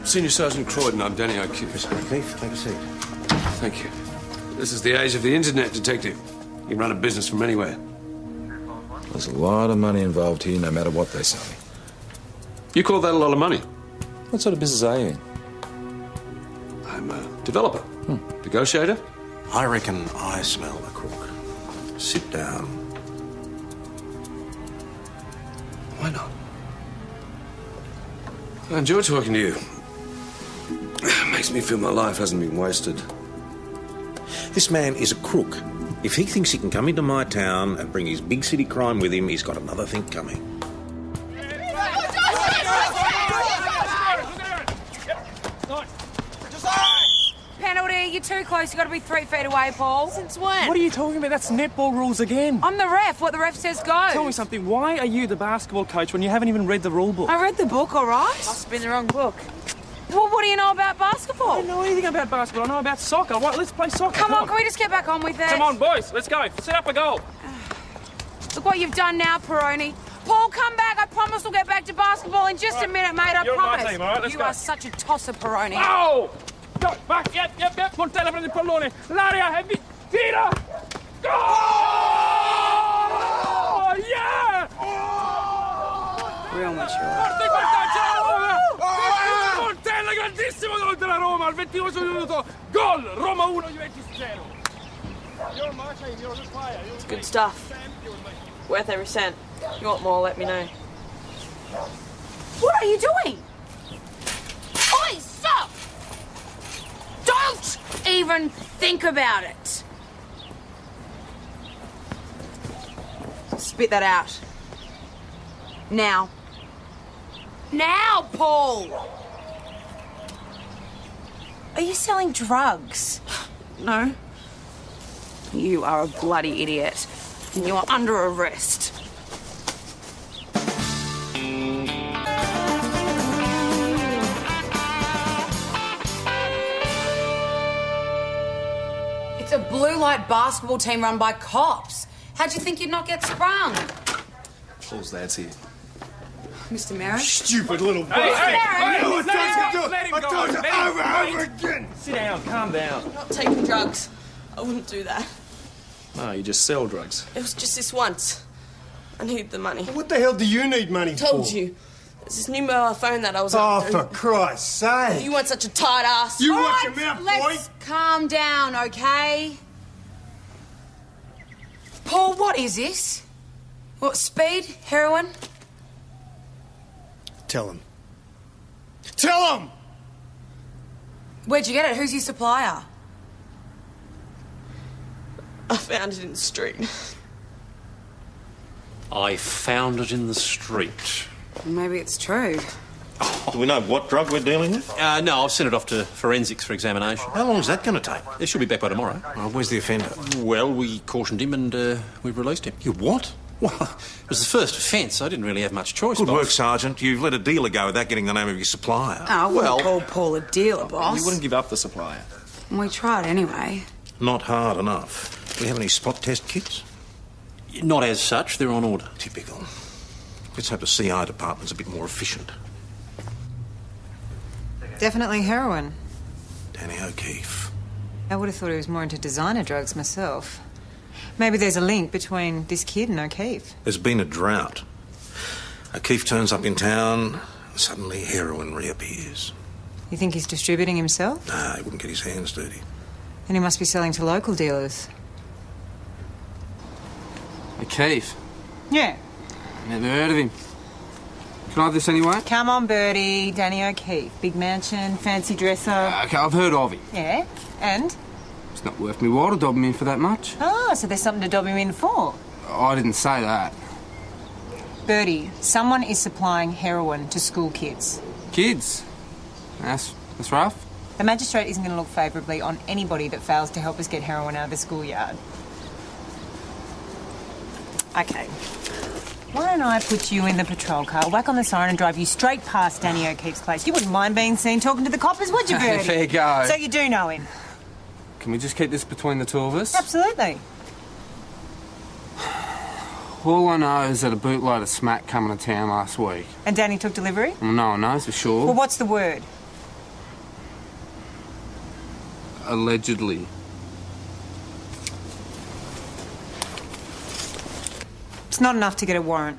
Senior Sergeant Croydon, I'm Danny O'Keefe. Mr. O'Keefe, take a seat. Thank you. This is the age of the internet, Detective. You can run a business from anywhere. There's a lot of money involved here, no matter what they say. You call that a lot of money? What sort of business are you in? I'm a developer. Negotiator? I reckon I smell a crook. Sit down. Why not? I enjoy talking to you. Makes me feel my life hasn't been wasted. This man is a crook. If he thinks he can come into my town and bring his big city crime with him, he's got another thing coming. Penalty, you're too close. You've got to be 3 feet away, Paul. Since when? What are you talking about? That's netball rules again. I'm the ref. What the ref says goes. Tell me something. Why are you the basketball coach when you haven't even read the rule book? I read the book, all right. Must have been the wrong book. Well, what do you know about I basketball? don't know anything about basketball. I know about soccer. Right, let's play soccer. Come on, can we just get back on with it? Come on, boys. Let's go. Set up a goal. Look what you've done now, Peroni. Paul, come back. I promise we'll get back to basketball in just a minute, mate. I You're on my promise. team, all right? Let's you go. are such a tosser, Peroni. Oh! Go, back, yep. Montella prende il pallone. L'aria, e tira! Goal! Yeah! Real mature. Forte il vantaggio alla Roma! Montella grandissimo davanti alla Roma, al 22 minuto. Gol! Roma 1, Juventus 0. You're on my team, you're on the player. It's good stuff. Worth every cent. If you want more, let me know. What are you doing? Oi, stop! Don't even think about it. Spit that out. Now. Now, Paul! Are you selling drugs? No. You are a bloody idiot. And you are under arrest. It's a blue light basketball team run by cops. How'd you think you'd not get sprung? Paul's dad's here. Mr. Merritt? Stupid little Hey, bastard! hey, I told you to do it! let him I go, told you let him over and wait. over again! Sit down, calm down. I'm not taking drugs. I wouldn't do that. No, you just sell drugs. It was just this once. I needed the money. What the hell do you need money for? Told you. There's this new mobile phone that I was Oh, after. for Christ's sake! You weren't such a tight ass. You All watch right, your mouth, boy! let's calm down, okay? Paul, what is this? What, speed? Heroin? Tell him. Tell him! Where'd you get it? Who's your supplier? I found it in the street. I found it in the street. Maybe it's true. Do we know what drug we're dealing with? No, I've sent it off to forensics for examination. How long is that going to take? It should be back by tomorrow. Oh, where's the offender? Well, we cautioned him and we've released him. You what? Well, it was the first offence. I didn't really have much choice, Good boss. work, Sergeant. You've let a dealer go without getting the name of your supplier. Oh, Well- call Paul a dealer, boss. You wouldn't give up the supplier. We tried anyway. Not hard enough. Do we have any spot test kits? Not as such. They're on order. Typical. Let's hope the CI department's a bit more efficient. Definitely heroin. Danny O'Keefe. I would have thought he was more into designer drugs myself. Maybe there's a link between this kid and O'Keefe. There's been a drought. O'Keefe turns up in town, and suddenly heroin reappears. You think he's distributing himself? Nah, he wouldn't get his hands dirty. And he must be selling to local dealers. O'Keefe. Yeah. Never heard of him. Can I have this anyway? Come on, Bertie. Danny O'Keefe. Big mansion, fancy dresser. Okay, I've heard of him. Yeah? And? It's not worth me while to dob him in for that much. Oh, so there's something to dob him in for. I didn't say that. Bertie, someone is supplying heroin to school kids. Kids? That's rough. The magistrate isn't going to look favourably on anybody that fails to help us get heroin out of the schoolyard. Okay. Why don't I put you in the patrol car, whack on the siren and drive you straight past Danny O'Keefe's place? You wouldn't mind being seen talking to the coppers, would you, Bertie? Fair go. So you do know him? Can we just keep this between the two of us? Absolutely. All I know is that a bootload of smack coming to town last week. And Danny took delivery? Well, no one knows for sure. Well, what's the word? Allegedly. It's not enough to get a warrant.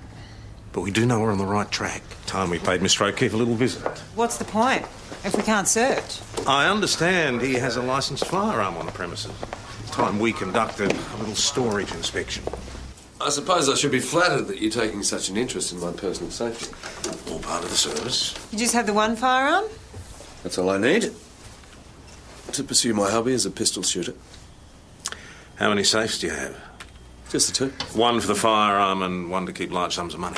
But we do know we're on the right track. Time we paid Mr. O'Keefe a little visit. What's the point if we can't search? I understand he has a licensed firearm on the premises. Time we conducted a little storage inspection. I suppose I should be flattered that you're taking such an interest in my personal safety. All part of the service. You just have the one firearm? That's all I need to pursue my hobby as a pistol shooter. How many safes do you have? Just the two. One for the firearm and one to keep large sums of money.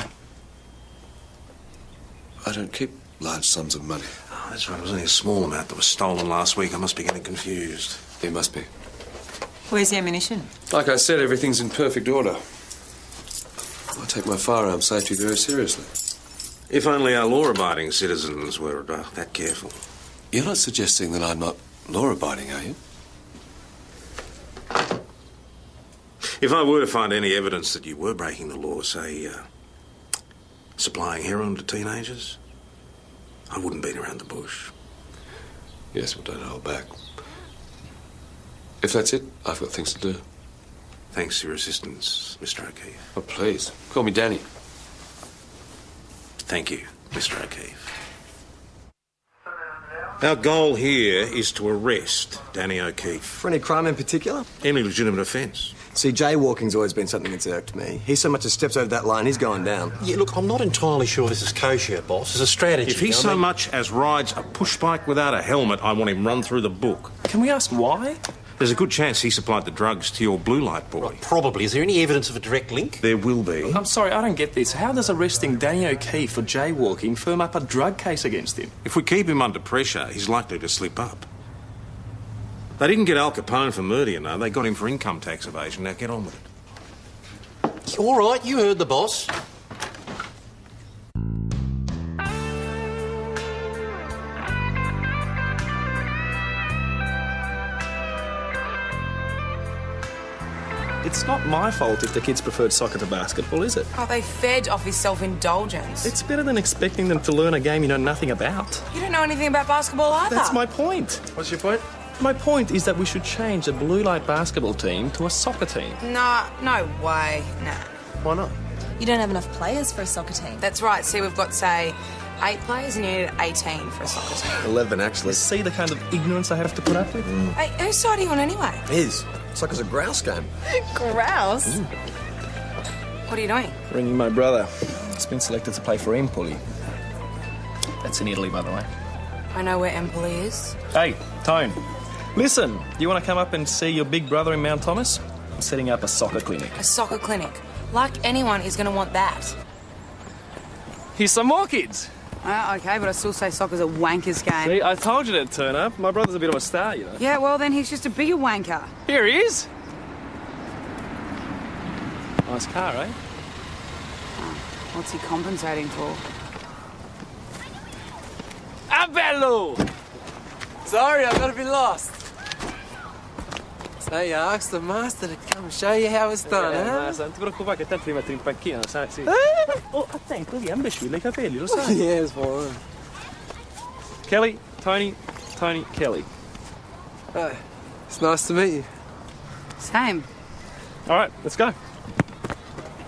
I don't keep large sums of money. Oh, that's right. It was only a small amount that was stolen last week. I must be getting confused. You must be. Where's the ammunition? Like I said, everything's in perfect order. I take my firearm safety very seriously. If only our law-abiding citizens were that careful. You're not suggesting that I'm not law-abiding, are you? If I were to find any evidence that you were breaking the law, say, supplying heroin to teenagers, I wouldn't beat around the bush. Yes, well, don't hold back. If that's it, I've got things to do. Thanks for your assistance, Mr. O'Keefe. Oh, please. Call me Danny. Thank you, Mr. O'Keefe. Our goal here is to arrest Danny O'Keefe. For any crime in particular? Any legitimate offence. See, jaywalking's always been something that's irked me. He so much as steps over that line, he's going down. Yeah, look, I'm not entirely sure this is kosher, boss. It's a strategy. If he so much as rides a push bike without a helmet, I want him run through the book. Can we ask why? There's a good chance he supplied the drugs to your blue light boy. Right, probably. Is there any evidence of a direct link? There will be. I'm sorry, I don't get this. How does arresting Danny O'Keefe for jaywalking firm up a drug case against him? If we keep him under pressure, he's likely to slip up. They didn't get Al Capone for murder, you know. They got him for income tax evasion. Now get on with it. All right, you heard the boss. It's not my fault if the kids preferred soccer to basketball, is it? Oh, they fed off his self-indulgence. It's better than expecting them to learn a game you know nothing about. You don't know anything about basketball either. That's my point. What's your point? My point is that we should change a blue light basketball team to a soccer team. Nah, no way. Nah. Why not? You don't have enough players for a soccer team. That's right. See, we've got, say, 8 players and you need 18 for a soccer team. 11, actually. See the kind of ignorance I have to put up with? Hey, whose side are you on anyway? His. Soccer's a grouse game. Grouse? What are you doing? Ringing my brother. He's been selected to play for Empoli. That's in Italy, by the way. I know where Empoli is. Hey, Tone. Listen, do you want to come up and see your big brother in Mount Thomas? I'm setting up a soccer clinic. A soccer clinic? Like anyone is going to want that. Here's some more kids. Okay, but I still say soccer's a wanker's game. See, I told you to turn up. My brother's a bit of a star, you know. Yeah, well, then he's just a bigger wanker. Here he is. Nice car, eh? What's he compensating for? Ah, bello! Sorry, I've got to be lost. So you asked the master to come and show you how it's done, Ma, non ti preoccupare che tanto ti metto in panchina, sai? Sì. Oh, attento, via, imbecille, i capelli, lo sai? Yes, boy. Kelly, Tony, Kelly. Hey, it's nice to meet you. Same. All right, let's go.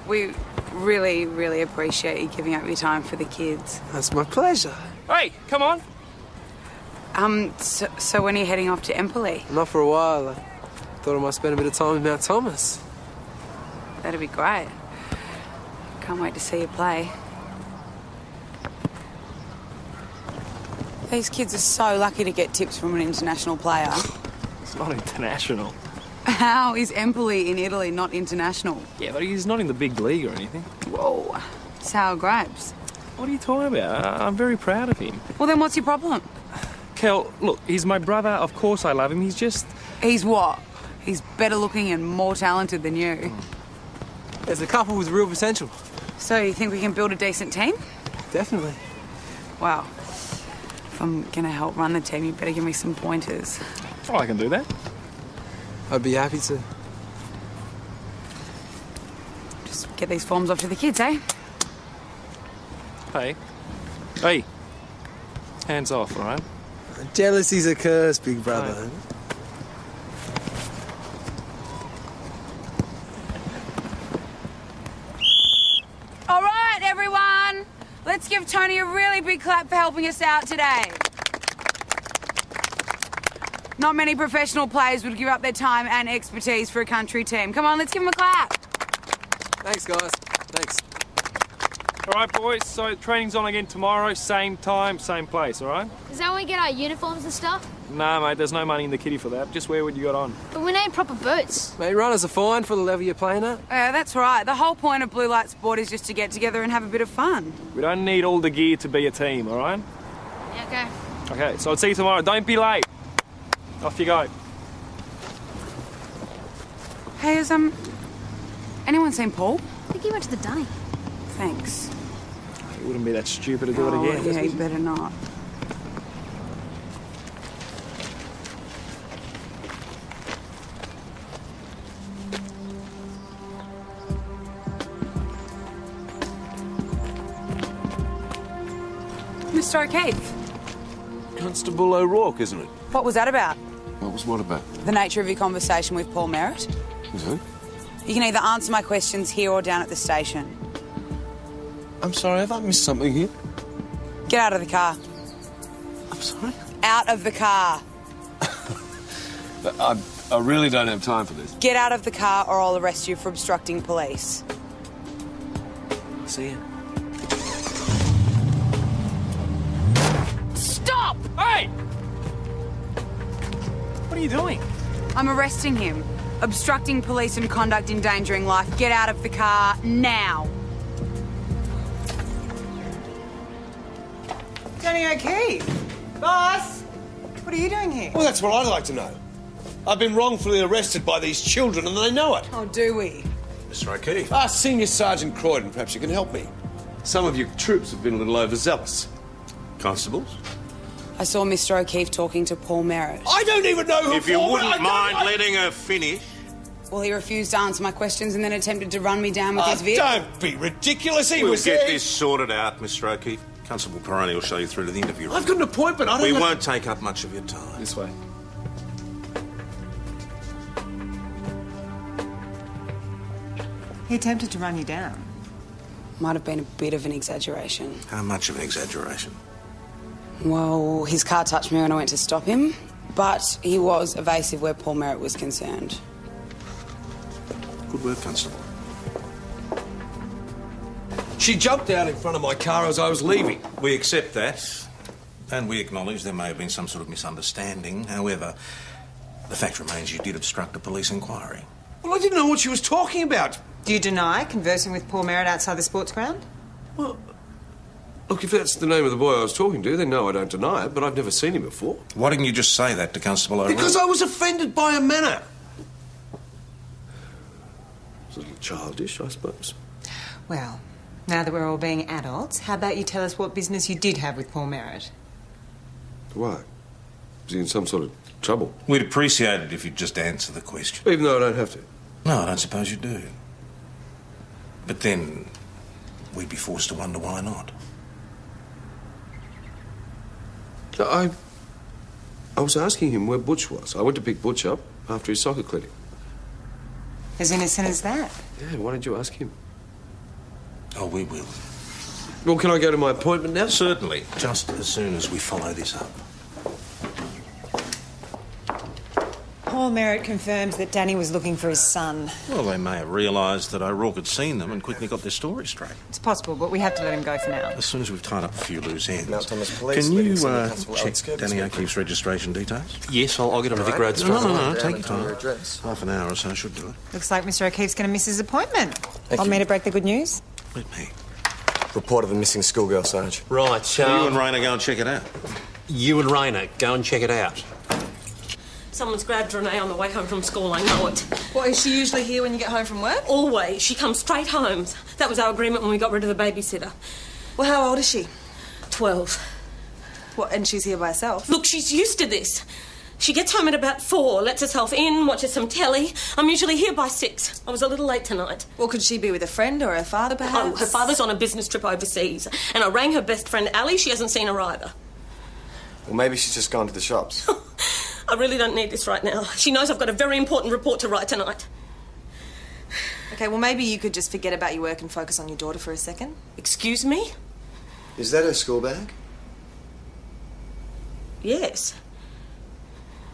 We really, really appreciate you giving up your time for the kids. That's my pleasure. Hey, come on. So when are you heading off to Empoli? Not for a while. I thought I might spend a bit of time in Mount Thomas. That'd be great. Can't wait to see you play. These kids are so lucky to get tips from an international player. It's not international. How is Empoli in Italy not international? Yeah, but he's not in the big league or anything. Whoa. Sour grapes. What are you talking about? I'm very proud of him. Well, then what's your problem? Kel, look, he's my brother. Of course I love him. He's just... He's what? He's better looking and more talented than you. There's a couple with real potential. So you think we can build a decent team? Definitely. Wow. If I'm going to help run the team, you better give me some pointers. Oh, I can do that. I'd be happy to. Just get these forms off to the kids, eh? Hey. Hey. Hands off, all right? Jealousy's a curse, big brother. let's give Tony a really big clap for helping us out today. Not many professional players would give up their time and expertise for a country team. Come on, let's give him a clap. Thanks, guys. Thanks. All right, boys, so training's on again tomorrow, same time, same place, all right? Is that when we get our uniforms and stuff? Nah, mate, there's no money in the kitty for that. Just wear what you got on. But we need proper boots. Mate, runners are fine for the level you're playing at. Yeah, that's right. The whole point of Blue Light Sport is just to get together and have a bit of fun. We don't need all the gear to be a team, all right? Yeah, okay. Okay, so I'll see you tomorrow. Don't be late. Off you go. Hey, has anyone seen Paul? I think he went to the dunny. Thanks. It wouldn't be that stupid to do it again. Yeah, you better not. Mr. O'Keefe. Constable O'Rourke, isn't it? What was that about? What was what about? The nature of your conversation with Paul Merritt. Is it? You can either answer my questions here or down at the station. I'm sorry, have I missed something here? Get out of the car. I'm sorry? Out of the car. I really don't have time for this. Get out of the car or I'll arrest you for obstructing police. See ya. Stop! Hey! What are you doing? I'm arresting him. Obstructing police and conduct endangering life. Get out of the car now. Danny O'Keefe. Boss! What are you doing here? Well, that's what I'd like to know. I've been wrongfully arrested by these children and they know it. Oh, do we? Mr. O'Keefe. Senior Sergeant Croydon, perhaps you can help me. Some of your troops have been a little overzealous. Constables? I saw Mr. O'Keefe talking to Paul Merritt. I don't even know who If you Paul wouldn't Merritt- mind letting her finish. Well, he refused to answer my questions and then attempted to run me down with his vehicle. Don't be ridiculous. He We'll was get there. this sorted out, Mr. O'Keefe. Constable Peroni will show you through to the interview room. I've got an appointment. I don't We have- won't take up much of your time. This way. He attempted to run you down. Might have been a bit of an exaggeration. How much of an exaggeration? Well, his car touched me when I went to stop him, but he was evasive where Paul Merritt was concerned. Good work, Constable. She jumped out in front of my car as I was leaving. We accept that, and we acknowledge there may have been some sort of misunderstanding. However, the fact remains you did obstruct a police inquiry. Well, I didn't know what she was talking about. Do you deny conversing with Paul Merritt outside the sports ground? Well, look, if that's the name of the boy I was talking to, then no, I don't deny it, but I've never seen him before. Why didn't you just say that to Constable O'Rourke? Because I was offended by her manner. It's a little childish, I suppose. Well, now that we're all being adults, how about you tell us what business you did have with Paul Merritt? Why? Was he in some sort of trouble? We'd appreciate it if you'd just answer the question. Even though I don't have to. No, I don't suppose you do. But then we'd be forced to wonder why not. I was asking him where Butch was. I went to pick Butch up after his soccer clinic. As innocent as that? Yeah, why didn't you ask him? Oh, we will. Well, can I go to my appointment now? Certainly, just as soon as we follow this up. Paul Merritt confirms that Danny was looking for his son. Well, they may have realised that O'Rourke had seen them and quickly got their story straight. It's possible, but we have to let him go for now. As soon as we've tied up a few loose ends. Mount Thomas Police Can you leading some of the Constable check outskirts, Danny yeah. O'Keefe's registration details? Yes, I'll get on to Vic Road straight No, away. take your Down your time. address. Half an hour or so should do it. Looks like Mr. O'Keefe's going to miss his appointment. Thank Want you. me to break the good news? Let me. Report of a missing schoolgirl, Sarge. Right, You and Rainer go and check it out. you and Rainer, go and check it out. Someone's grabbed Renee on the way home from school, I know it. What, is she usually here when you get home from work? Always. She comes straight home. That was our agreement when we got rid of the babysitter. Well, how old is she? 12. What, and she's here by herself? Look, she's used to this. She gets home at about 4, lets herself in, watches some telly. I'm usually here by 6. I was a little late tonight. Well, could she be with a friend or her father, perhaps? Oh, her father's on a business trip overseas. And I rang her best friend, Ali. She hasn't seen her either. Well, maybe she's just gone to the shops. I really don't need this right now. She knows I've got a very important report to write tonight. Okay, well, maybe you could just forget about your work and focus on your daughter for a second. Excuse me? Is that her school bag? Yes.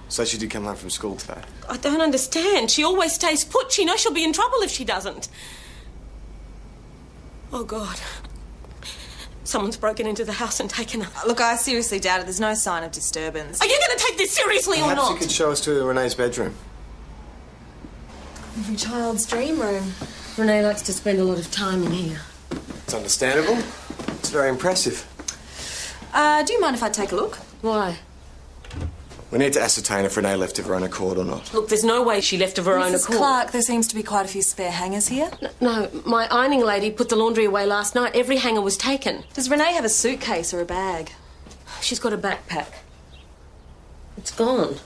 So she did come home from school today? I don't understand. She always stays put. She knows she'll be in trouble if she doesn't. Oh, God. Someone's broken into the house and taken her. Look, I seriously doubt it. There's no sign of disturbance. Are you going to take this seriously or Perhaps not? you could show us to Renee's bedroom. Every child's dream room. Renee likes to spend a lot of time in here. It's understandable. It's very impressive. Do you mind if I take a look? Why? We need to ascertain if Renee left of her own accord or not. Look, there's no way she left of her own Mrs. accord. Clark, there seems to be quite a few spare hangers here. No, my ironing lady put the laundry away last night. Every hanger was taken. Does Renee have a suitcase or a bag? She's got a backpack. It's gone.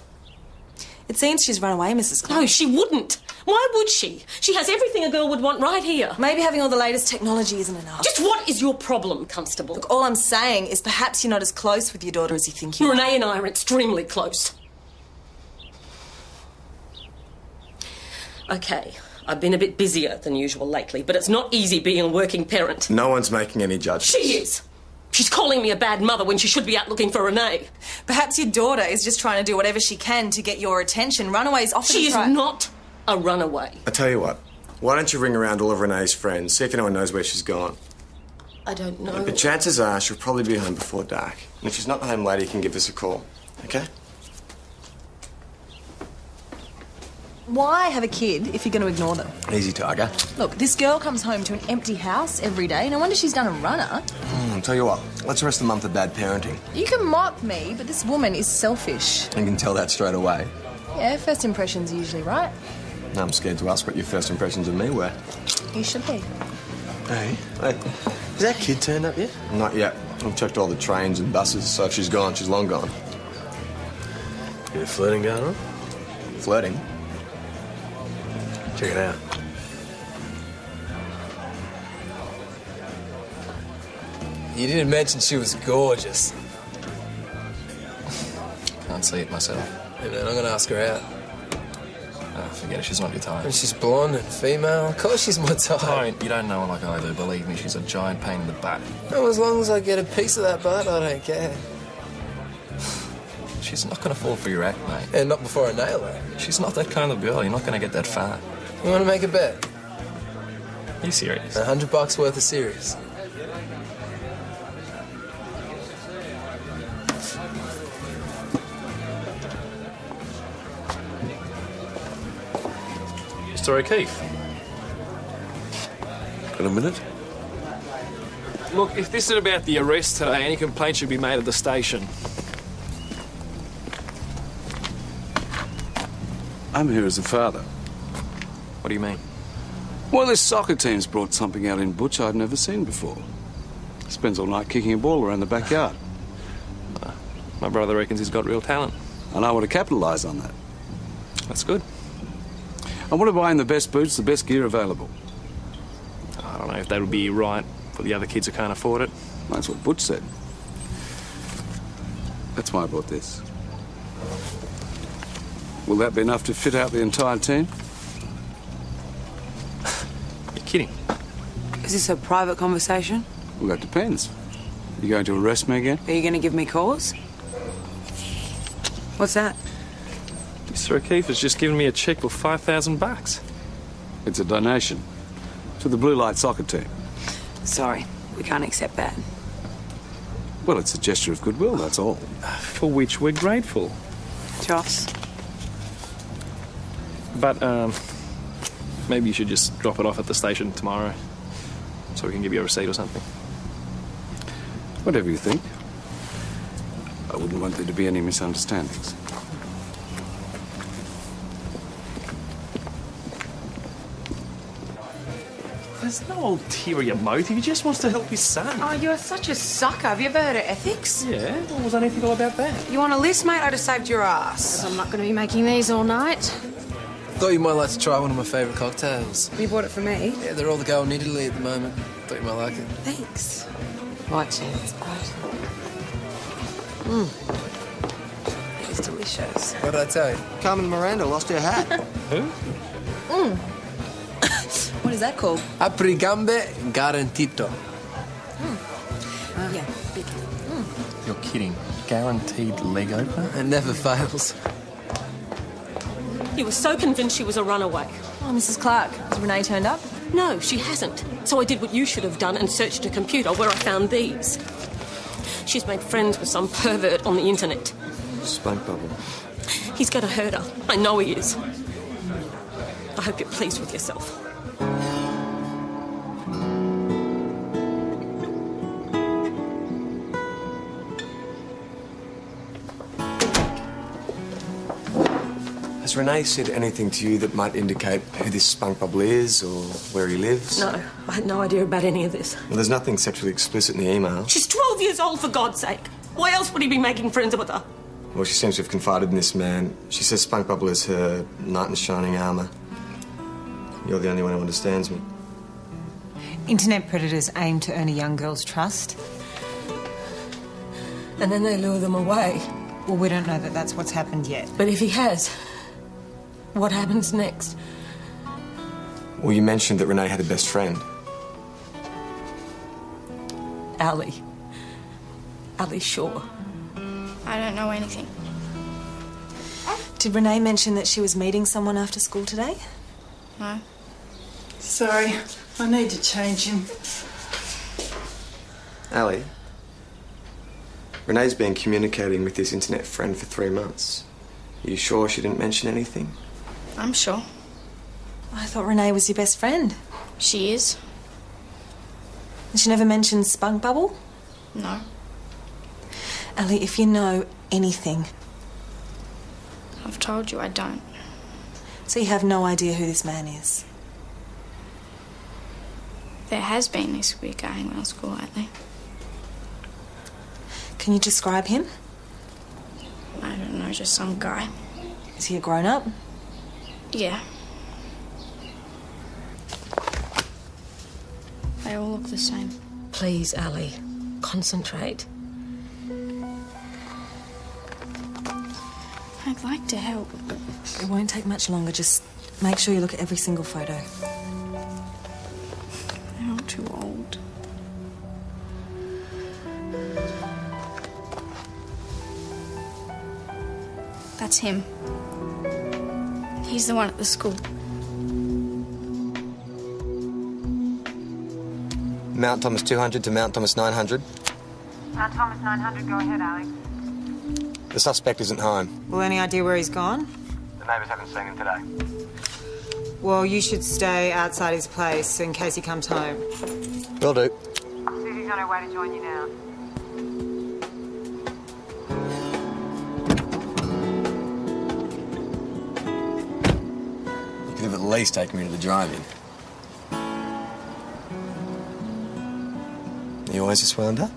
It seems she's run away, Mrs. Clark. No, she wouldn't. Why would she? She has everything a girl would want right here. Maybe having all the latest technology isn't enough. Just what is your problem, Constable? Look, all I'm saying is perhaps you're not as close with your daughter as you think you are. Renee and I are extremely close. OK, I've been a bit busier than usual lately, but it's not easy being a working parent. No one's making any judgments. She is. She's calling me a bad mother when she should be out looking for Renee. Perhaps your daughter is just trying to do whatever she can to get your attention. Runaways often She is not a runaway. I tell you what, why don't you ring around all of Renee's friends, see if anyone knows where she's gone. I don't know. But chances are she'll probably be home before dark. And if she's not the home lady, you can give us a call, okay? Why have a kid if you're going to ignore them? Easy, Tiger. Look, this girl comes home to an empty house every day. No wonder she's done a runner. I'll tell you what, let's arrest the mum for bad parenting. You can mock me, but this woman is selfish. You can tell that straight away. Yeah, first impressions are usually right. I'm scared to ask what your first impressions of me were. You should be. Hey, has that kid turned up yet? Not yet. I've checked all the trains and buses, so if she's gone, she's long gone. Bit of flirting going on? Flirting? Check it out. You didn't mention she was gorgeous. Can't see it myself. Hey, man, I'm going to ask her out. Oh, forget it, she's not your type. And she's blonde and female. Of course she's my type. You don't know her like I do, believe me, she's a giant pain in the butt. No, as long as I get a piece of that butt, I don't care. She's not going to fall for your act, mate. And not before I nail her. She's not that kind of girl, you're not going to get that far. You want to make a bet? Are you serious? $100 worth of serious. Mr. O'Keefe. Got a minute? Look, if this is about the arrest today, any complaint should be made at the station. I'm here as a father. What do you mean? Well, this soccer team's brought something out in Butch I'd never seen before. Spends all night kicking a ball around the backyard. My brother reckons he's got real talent. And I want to capitalise on that. That's good. I want to buy him the best boots, the best gear available. I don't know if that would be right for the other kids who can't afford it. That's what Butch said. That's why I bought this. Will that be enough to fit out the entire team? You're kidding. Is this a private conversation? Well, that depends. You going to arrest me again? Are you going to give me cause? What's that? Mr. O'Keefe has just given me a cheque for $5,000. It's a donation to the Blue Light soccer team. Sorry, we can't accept that. Well, it's a gesture of goodwill, that's all. For which we're grateful. Joss. But, maybe you should just drop it off at the station tomorrow so we can give you a receipt or something. Whatever you think. I wouldn't want there to be any misunderstandings. There's no ulterior motive. He just wants to help his son. Oh, you're such a sucker. Have you ever heard of ethics? Yeah? What was unethical about that? You want a list, mate? I'd have saved your ass. I'm not going to be making these all night. Thought you might like to try one of my favourite cocktails. You bought it for me? Yeah, they're all the go in Italy at the moment. Thought you might like it. Thanks. Right, chance. It's delicious. What did I tell you? Carmen Miranda lost her hat. Who? What is that called? Apri gambe garantito. Yeah, big. You're kidding. Guaranteed leg opener? It never fails. You were so convinced she was a runaway. Oh, Mrs. Clark, has Renee turned up? No, she hasn't. So I did what you should have done and searched a computer where I found these. She's made friends with some pervert on the internet. Spunk bubble. He's going to hurt her. I know he is. I hope you're pleased with yourself. Has Renee said anything to you that might indicate who this spunk bubble is or where he lives? No, I had no idea about any of this. Well, there's nothing sexually explicit in the email. She's 12 years old, for God's sake. Why else would he be making friends with her? Well, she seems to have confided in this man. She says spunk bubble is her knight in shining armour. You're the only one who understands me. Internet predators aim to earn a young girl's trust. And then they lure them away. Well, we don't know that that's what's happened yet. But if he has, what happens next? Well, you mentioned that Renee had a best friend. Ali. Ali Shaw. I don't know anything. Did Renee mention that she was meeting someone after school today? No. Sorry, I need to change him. Ali, Renee's been communicating with this internet friend for 3 months. Are you sure she didn't mention anything? I'm sure. I thought Renee was your best friend. She is. And she never mentioned spunk bubble? No. Ali, if you know anything... I've told you I don't. So you have no idea who this man is? There has been this weird guy in our school lately. Can you describe him? I don't know, just some guy. Is he a grown-up? Yeah. They all look the same. Please, Ali, concentrate. I'd like to help, but... It won't take much longer. Just make sure you look at every single photo. They're all too old. That's him. He's the one at the school. Mount Thomas 200 to Mount Thomas 900. Mount Thomas 900, go ahead, Alex. The suspect isn't home. Well, any idea where he's gone? The neighbours haven't seen him today. Well, you should stay outside his place in case he comes home. Will do. Susie's on her way to join you now. You could have at least taken me to the drive-in. Are you always this wound up?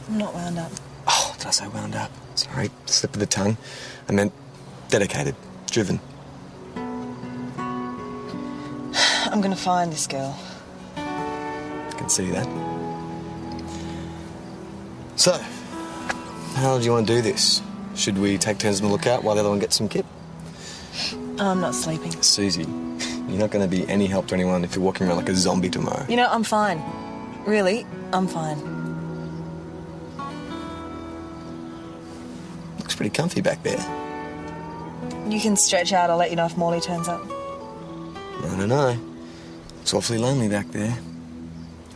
I'm not wound up. Oh, did I say wound up? Sorry, slip of the tongue. I meant dedicated, driven. I'm going to find this girl. I can see that. So, how do you want to do this? Should we take turns on the lookout while the other one gets some kip? I'm not sleeping. Susie, you're not going to be any help to anyone if you're walking around like a zombie tomorrow. You know, I'm fine. Really, I'm fine. Looks pretty comfy back there. You can stretch out. I'll let you know if Morley turns up. I don't know. It's awfully lonely back there.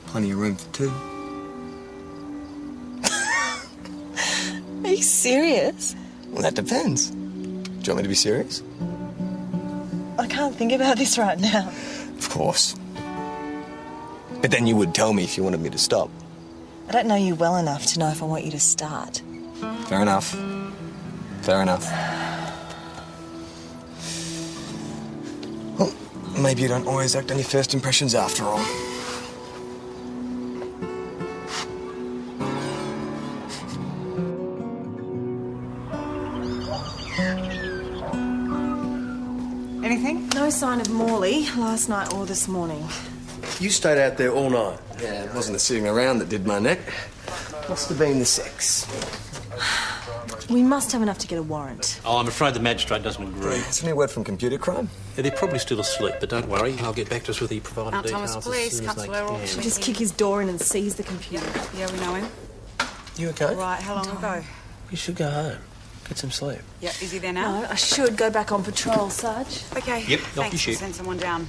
Plenty of room for two. Are you serious? Well, that depends. Do you want me to be serious? I can't think about this right now. Of course. But then you would tell me if you wanted me to stop. I don't know you well enough to know if I want you to start. Fair enough. Fair enough. Well, maybe you don't always act on your first impressions after all. Anything? No sign of Morley last night or this morning. You stayed out there all night. Yeah, it wasn't the sitting around that did my neck. Must have been the sex. We must have enough to get a warrant. Oh, I'm afraid the magistrate doesn't agree. Has any word from computer crime? Yeah, they're probably still asleep, but don't worry. I'll get back to us with the provided Mount details Thomas Police, as soon as they Councillor can. She'll just kick his door in and seize the computer. Yeah, we know him. You okay? Right, how long ago? You should go home. Get some sleep. Yeah, is he there now? No, I should go back on patrol, Sarge. Okay. Yep, off you thanks. shoot. Send someone down.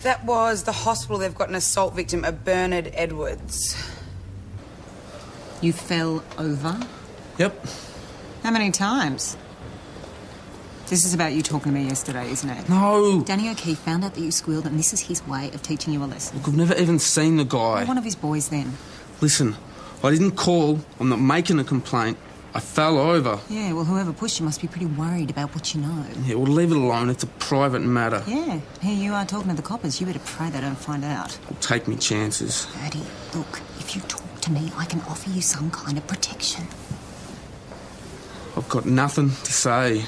That was the hospital. They've got an assault victim, a Bernard Edwards. You fell over? Yep. How many times? This is about you talking to me yesterday, isn't it? No. Danny O'Keefe found out that you squealed, and this is his way of teaching you a lesson. Look, I've never even seen the guy. You're one of his boys, then. Listen, I didn't call. I'm not making a complaint. I fell over. Yeah, well, whoever pushed you must be pretty worried about what you know. Yeah, well, leave it alone. It's a private matter. Yeah, here you are talking to the coppers. You better pray they don't find out. I'll take me chances. Bertie, look, if you talk to me, I can offer you some kind of protection. I've got nothing to say.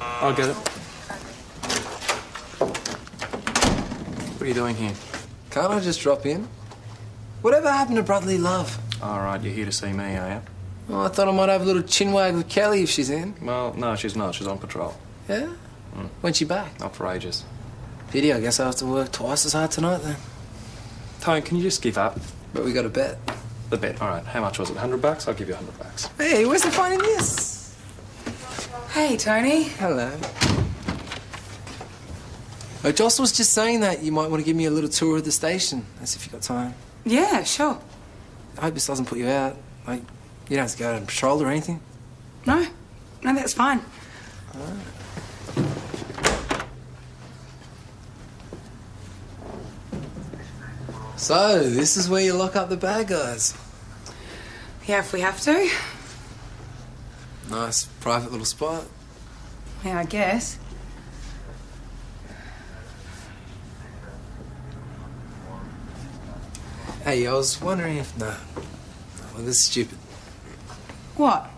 I'll get it. What are you doing here? Can't I just drop in? Whatever happened to brotherly love? All right, you're here to see me, are you? Oh, I thought I might have a little chinwag with Kelly if she's in. Well, no, she's not. She's on patrol. Yeah? When's she back? Not for ages. Pity, I guess I have to work twice as hard tonight then. Tone, can you just give up? But we got a bet. The bet. All right, how much was it? $100? I'll give you $100. Hey, where's the fun in this? Hey, Tony. Hello. Oh, Joss was just saying that you might want to give me a little tour of the station, as if you got time. Yeah, sure. I hope this doesn't put you out. Like, you don't have to go out on patrol or anything. No, that's fine. So, this is where you lock up the bad guys. Yeah, if we have to. Nice, private little spot. Yeah, I guess. Hey, I was wondering if... No. Well, this is stupid. What?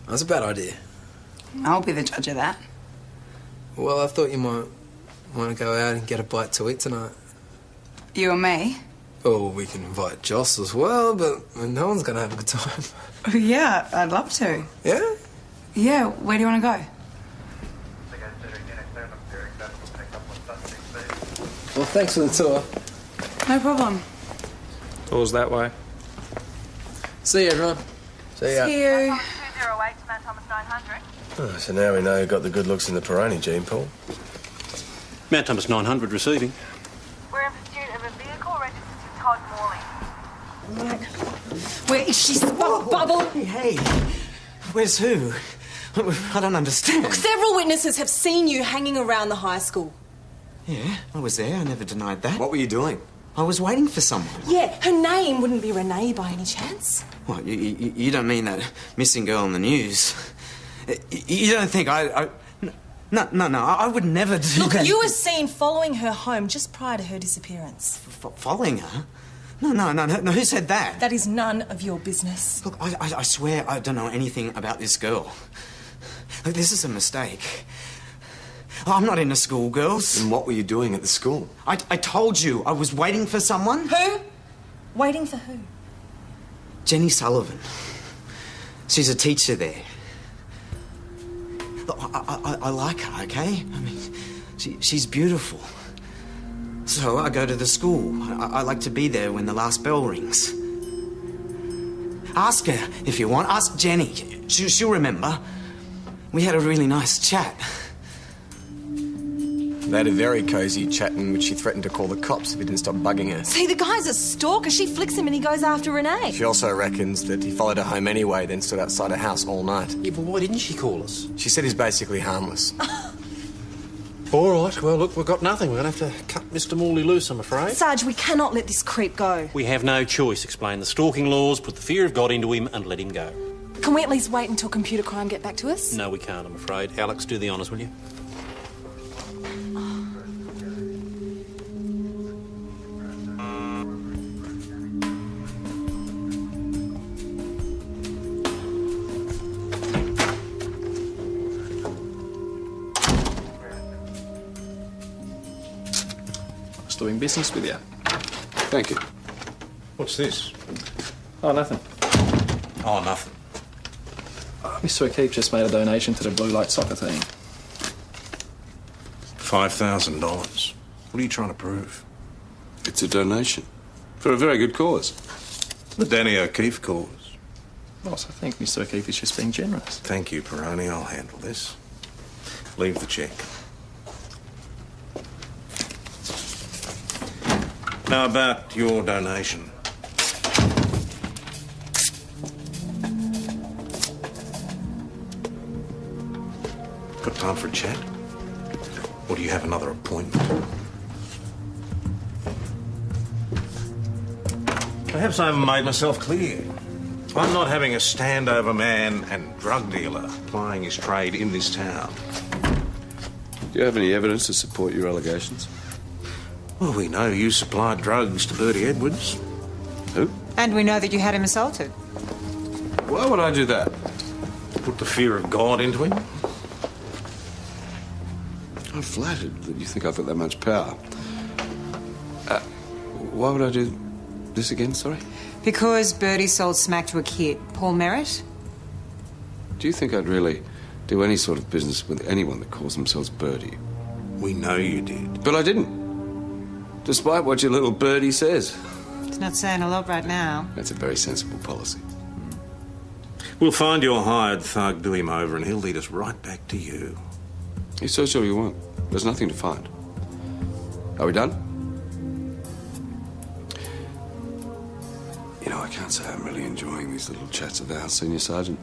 That's a bad idea. I'll be the judge of that. Well, I thought you might want to go out and get a bite to eat tonight. You and me? Oh, we can invite Joss as well, but no one's going to have a good time. Yeah, I'd love to. Yeah? Yeah, where do you want to go? Well, thanks for the tour. No problem. Door's that way. See you, everyone. See ya. See you. 208 to Mount Thomas 900. Oh, so now we know who got the good looks in the Peroni gene pool. Mount Thomas 900 receiving. We're in pursuit of a vehicle registered to Todd Morley. Where is she? Bubble! Hey, where's who? I don't understand. Look, several witnesses have seen you hanging around the high school. Yeah, I was there. I never denied that. What were you doing? I was waiting for someone. Yeah, her name wouldn't be Renee by any chance. What, you don't mean that missing girl on the news? You don't think I... No, I would never do Look, that. you were seen following her home just prior to her disappearance. Following her? No, who said that? That is none of your business. Look, I swear I don't know anything about this girl. Look, this is a mistake. I'm not into school, girls. And what were you doing at the school? I told you I was waiting for someone. Who? Waiting for who? Jenny Sullivan. She's a teacher there. Look, I like her, okay? I mean, she's beautiful. So I go to the school. I like to be there when the last bell rings. Ask her if you want. Ask Jenny. She'll remember. We had a really nice chat. They had a very cosy chat in which she threatened to call the cops if he didn't stop bugging her. See, the guy's a stalker. She flicks him and he goes after Renee. She also reckons that he followed her home anyway, then stood outside her house all night. Yeah, but why didn't she call us? She said he's basically harmless. All right, well, look, we've got nothing. We're going to have to cut Mr. Morley loose, I'm afraid. Sarge, we cannot let this creep go. We have no choice. Explain the stalking laws, put the fear of God into him and let him go. Can we at least wait until computer crime get back to us? No, we can't, I'm afraid. Alex, do the honours, will you? Just doing business with you. Thank you. What's this? Oh, nothing. Oh, nothing. Mr. O'Keefe just made a donation to the Blue Light soccer team. $5,000. What are you trying to prove? It's a donation. For a very good cause. The Danny O'Keefe cause. Boss, I think Mr. O'Keefe is just being generous. Thank you, Peroni. I'll handle this. Leave the cheque. Now, about your donation. Got time for a chat? Or do you have another appointment? Perhaps I haven't made myself clear. I'm not having a standover man and drug dealer plying his trade in this town. Do you have any evidence to support your allegations? Well, we know you supplied drugs to Bertie Edwards. Who? And we know that you had him assaulted. Why would I do that? Put the fear of God into him? I'm flattered that you think I've got that much power. Why would I do this again, sorry? Because Bertie sold smack to a kid, Paul Merritt. Do you think I'd really do any sort of business with anyone that calls themselves Bertie? We know you did. But I didn't. Despite what your little birdie says. It's not saying a lot right now. That's a very sensible policy. We'll find your hired thug, do him over, and he'll lead us right back to you. You search all you want. There's nothing to find. Are we done? You know, I can't say I'm really enjoying these little chats with our senior sergeant.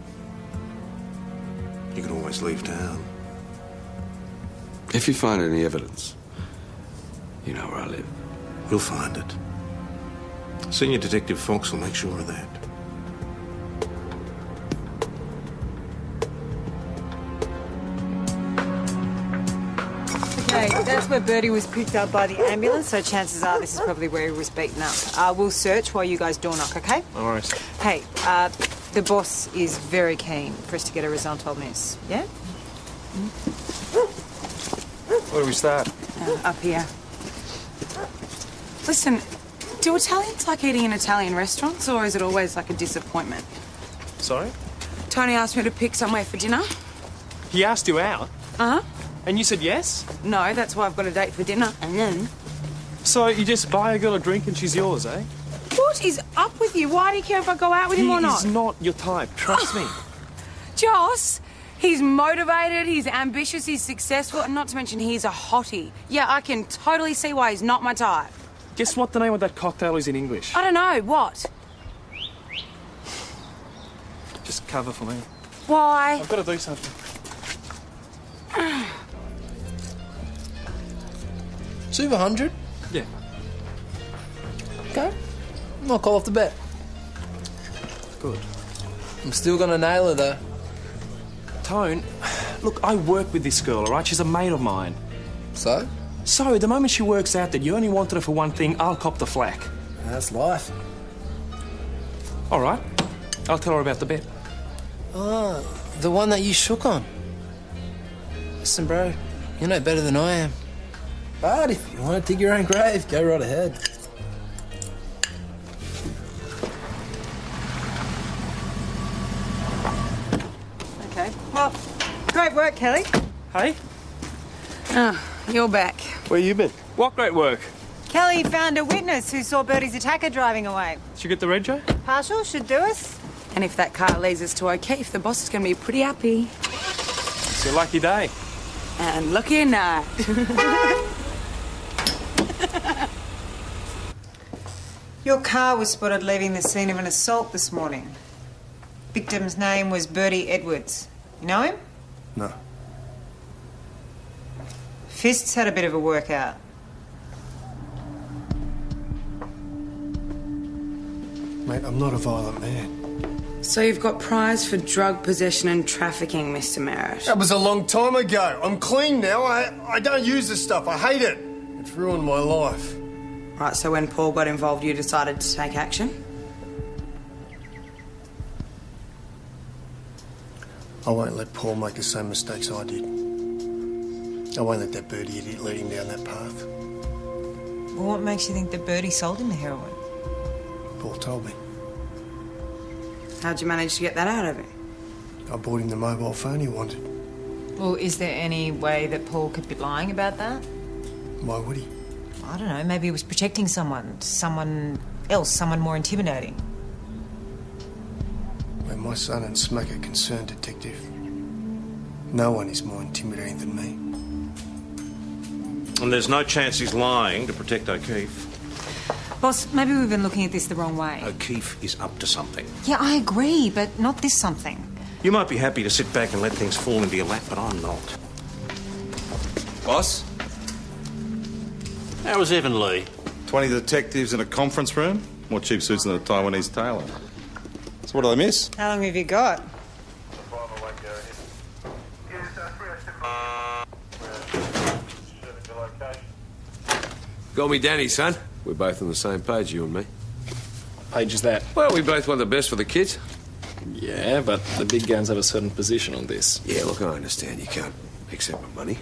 You can always leave town. If you find any evidence, you know where I live. We'll find it. Senior Detective Fox will make sure of that. Okay, that's where Bertie was picked up by the ambulance, so chances are this is probably where he was beaten up. We'll search while you guys door knock, okay? No worries. Hey, the boss is very keen for us to get a result on this, yeah? Where do we start? Up here. Listen, do Italians like eating in Italian restaurants, or is it always like a disappointment? Sorry? Tony asked me to pick somewhere for dinner. He asked you out? Uh-huh. And you said yes? No, that's why I've got a date for dinner. And then... So you just buy a girl a drink and she's yours, eh? What is up with you? Why do you care if I go out with him or not? He's not your type, trust me. Joss, he's motivated, he's ambitious, he's successful, and not to mention he's a hottie. Yeah, I can totally see why he's not my type. Guess what the name of that cocktail is in English? I don't know, what? Just cover for me. Why? I've got to do something. It's over 100? Yeah. Okay. I'll call off the bet. Good. I'm still gonna nail her, though. Tone, look, I work with this girl, all right? She's a mate of mine. So? So, the moment she works out that you only wanted her for one thing, I'll cop the flack. That's life. All right. I'll tell her about the bet. Oh, the one that you shook on. Listen, bro, you know better than I am. But if you want to dig your own grave, go right ahead. Okay. Well, great work, Kelly. Hey? Oh, you're back. Where you been? What great work? Kelly found a witness who saw Bertie's attacker driving away. Did you get the rego? Partial should do us. And if that car leads us to O'Keefe, the boss is going to be pretty happy. It's your lucky day. And lucky or not. Your car was spotted leaving the scene of an assault this morning. Victim's name was Bertie Edwards. You know him? No. Fists had a bit of a workout. Mate, I'm not a violent man. So you've got prize for drug possession and trafficking, Mr. Merritt. That was a long time ago. I'm clean now. I don't use this stuff. I hate it. It's ruined my life. Right, so when Paul got involved, you decided to take action? I won't let Paul make the same mistakes I did. I won't let that Bertie idiot lead him down that path. Well, what makes you think that Bertie sold him the heroin? Paul told me. How'd you manage to get that out of him? I bought him the mobile phone he wanted. Well, is there any way that Paul could be lying about that? Why would he? I don't know, maybe he was protecting someone else, someone more intimidating. Where my son and Smack are concerned, Detective, no one is more intimidating than me. And there's no chance he's lying to protect O'Keefe. Boss, maybe we've been looking at this the wrong way. O'Keefe is up to something. Yeah, I agree, but not this something. You might be happy to sit back and let things fall into your lap, but I'm not. Boss? How was Evan Lee? 20 detectives in a conference room? More cheap suits than a Taiwanese tailor. So what did I miss? How long have you got? Got me Danny, son. We're both on the same page, you and me. Page is that? Well, we both want the best for the kids. Yeah, but the big guns have a certain position on this. Yeah, look, I understand you can't accept my money.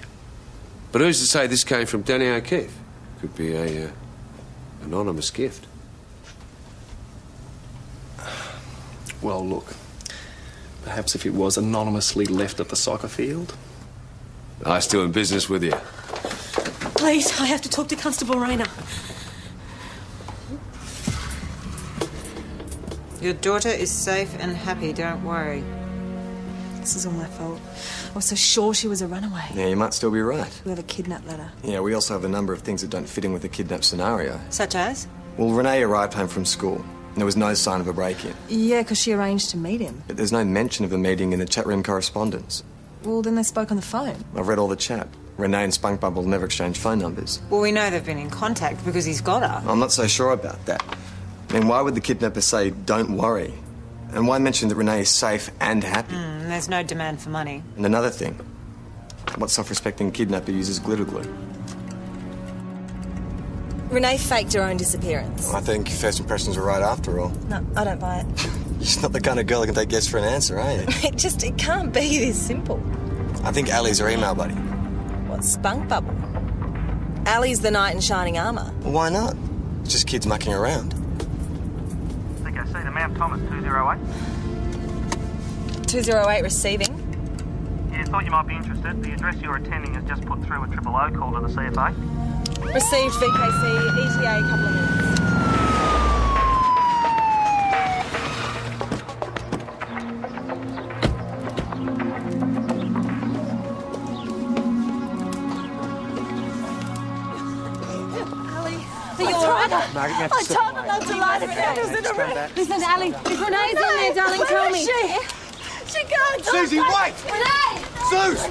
But who's to say this came from Danny O'Keefe? Could be a anonymous gift. Well, look. Perhaps if it was anonymously left at the soccer field. I still in business with you. Please, I have to talk to Constable Rayner. Your daughter is safe and happy, don't worry. This is all my fault. I was so sure she was a runaway. Yeah, you might still be right. Whoever kidnapped her. Yeah, we also have a number of things that don't fit in with the kidnap scenario. Such as? Well, Renee arrived home from school, and there was no sign of a break-in. Yeah, because she arranged to meet him. But there's no mention of a meeting in the chat room correspondence. Well, then they spoke on the phone. I've read all the chat. Renee and Spunk Bubble never exchanged phone numbers. Well, we know they've been in contact because he's got her. I'm not so sure about that. I mean, why would the kidnapper say, don't worry? And why mention that Renee is safe and happy? There's no demand for money. And another thing, what self-respecting kidnapper uses glitter glue? Renee faked her own disappearance. I think first impressions were right after all. No, I don't buy it. You're just not the kind of girl that can take yes for an answer, are you? It can't be this simple. I think Ali's her email buddy. What, Spunk Bubble? Ali's the knight in shining armour. Well, why not? It's just kids mucking around. I think I see the Mount Thomas 208. 208 receiving. Yeah, thought you might be interested. The address you're attending has just put through a 000 call to the CFA. Received VKC, ETA, couple of minutes. Margaret, you have to I told them not to lie to cameras in the room. Listen, Ali, if Renee's in there, darling, tell me. She can't talk. Susie, wait! Renee! Suze!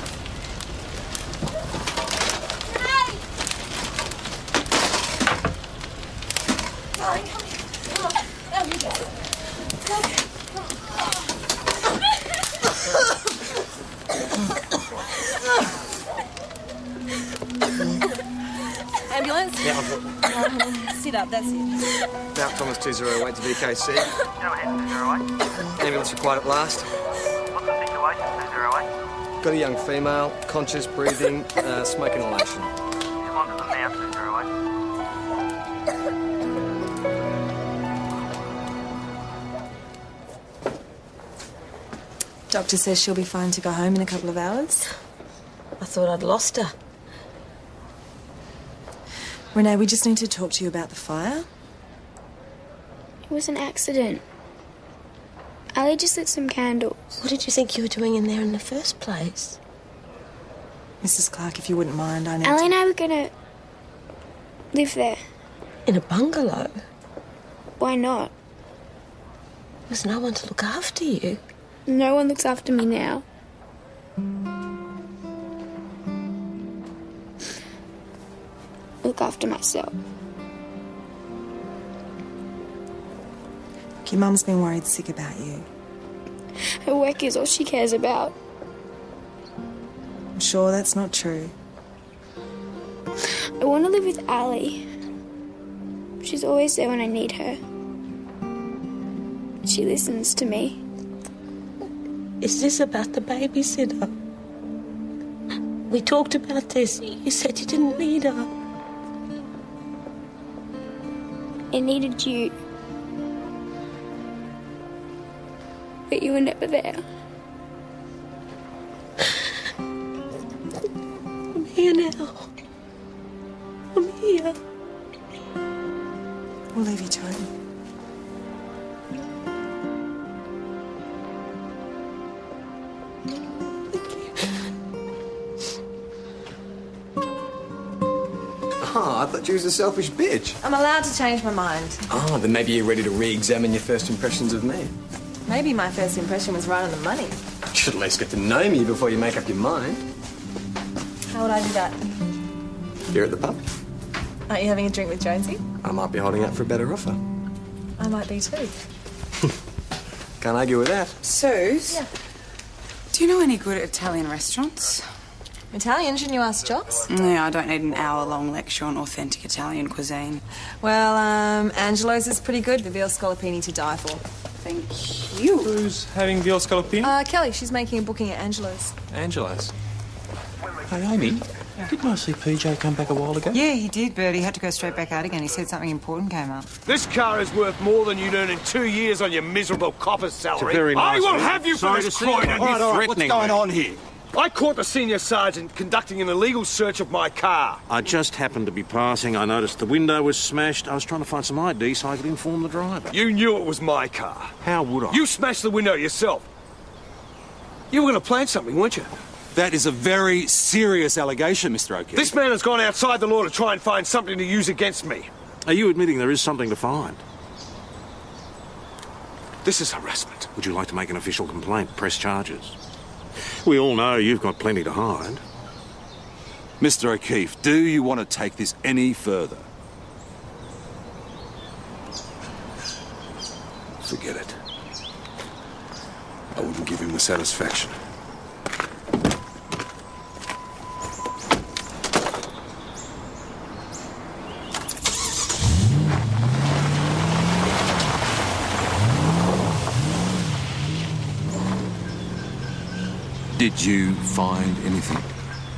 Darling, come here. Come on. Down you go. Ambulance? Yeah, I've got... Sit up, that's it. Mount Thomas 208 to VKC. Go ahead, 208. Ambulance required at last. What's the situation, 208? Got a young female, conscious, breathing, smoke inhalation. Come on to the now, 208. Doctor says she'll be fine to go home in a couple of hours. I thought I'd lost her. Renee, we just need to talk to you about the fire. It was an accident. Ali just lit some candles. What did you think you were doing in there in the first place? Mrs. Clark, if you wouldn't mind, I need Ali to... and I were gonna live there. In a bungalow? Why not? There's no one to look after you. No one looks after me now. Look after myself. Your mum's been worried sick about you. Her work is all she cares about. I'm sure that's not true. I want to live with Ali. She's always there when I need her. She listens to me. Is this about the babysitter? We talked about this. You said you didn't need her. I needed you. But you were never there. I'm here now. I'm here. We'll leave you to it. Oh, I thought you was a selfish bitch. I'm allowed to change my mind. Oh, then maybe you're ready to re-examine your first impressions of me. Maybe my first impression was right on the money. You should at least get to know me before you make up your mind. How would I do that? Here at the pub. Aren't you having a drink with Jonesy? I might be holding out for a better offer. I might be too. Can't argue with that. Suze? Yeah. Do you know any good Italian restaurants? Italian, shouldn't you ask Joss? Yeah, I don't need an hour-long lecture on authentic Italian cuisine. Well, Angelo's is pretty good. The veal scallopini to die for. Thank you. Who's having veal scallopini? Kelly, she's making a booking at Angelo's. Angelo's. Hey, Amy, didn't I see PJ come back a while ago? Yeah, he did, but he had to go straight back out again. He said something important came up. This car is worth more than you'd earn in 2 years on your miserable copper's salary. It's a very nice I will man. have you Sorry for this, to see you. Croydon. All right, What's going on here? I caught the senior sergeant conducting an illegal search of my car. I just happened to be passing. I noticed the window was smashed. I was trying to find some ID so I could inform the driver. You knew it was my car. How would I? You smashed the window yourself. You were going to plant something, weren't you? That is a very serious allegation, Mr. O'Keefe. This man has gone outside the law to try and find something to use against me. Are you admitting there is something to find? This is harassment. Would you like to make an official complaint, press charges? We all know you've got plenty to hide. Mr. O'Keefe, do you want to take this any further? Forget it. I wouldn't give him the satisfaction. Did you find anything?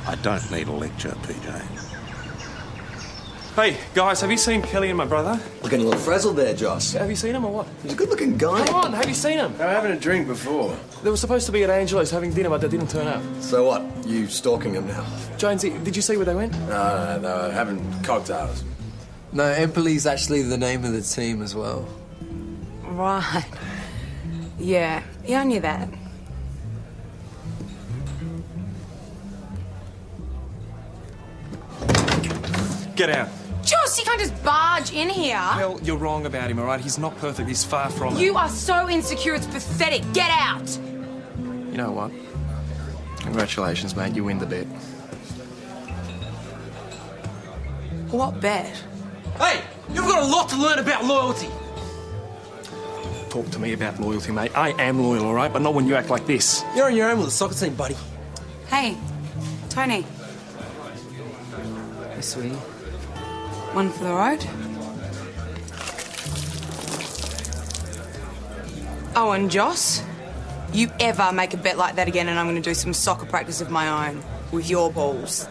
I don't need a lecture, PJ. Hey, guys, have you seen Kelly and my brother? Looking a little frazzled there, Joss. Have you seen him or what? He's a good-looking guy. Come on, have you seen him? They were having a drink before. They were supposed to be at Angelo's having dinner, but they didn't turn up. So what? You stalking him now? Jonesy, did you see where they went? No, they were having cocktails. No, Empoli's actually the name of the team as well. Right. Yeah, I knew that. Get out. Joss, you can't just barge in here. Well, you're wrong about him, all right? He's not perfect. He's far from it. You are so insecure, it's pathetic. Get out! You know what? Congratulations, mate. You win the bet. What bet? Hey, you've got a lot to learn about loyalty. Talk to me about loyalty, mate. I am loyal, all right? But not when you act like this. You're on your own with the soccer team, buddy. Hey, Tony. Hey, sweetie. One for the road. Oh, and Joss, you ever make a bet like that again and I'm going to do some soccer practice of my own with your balls.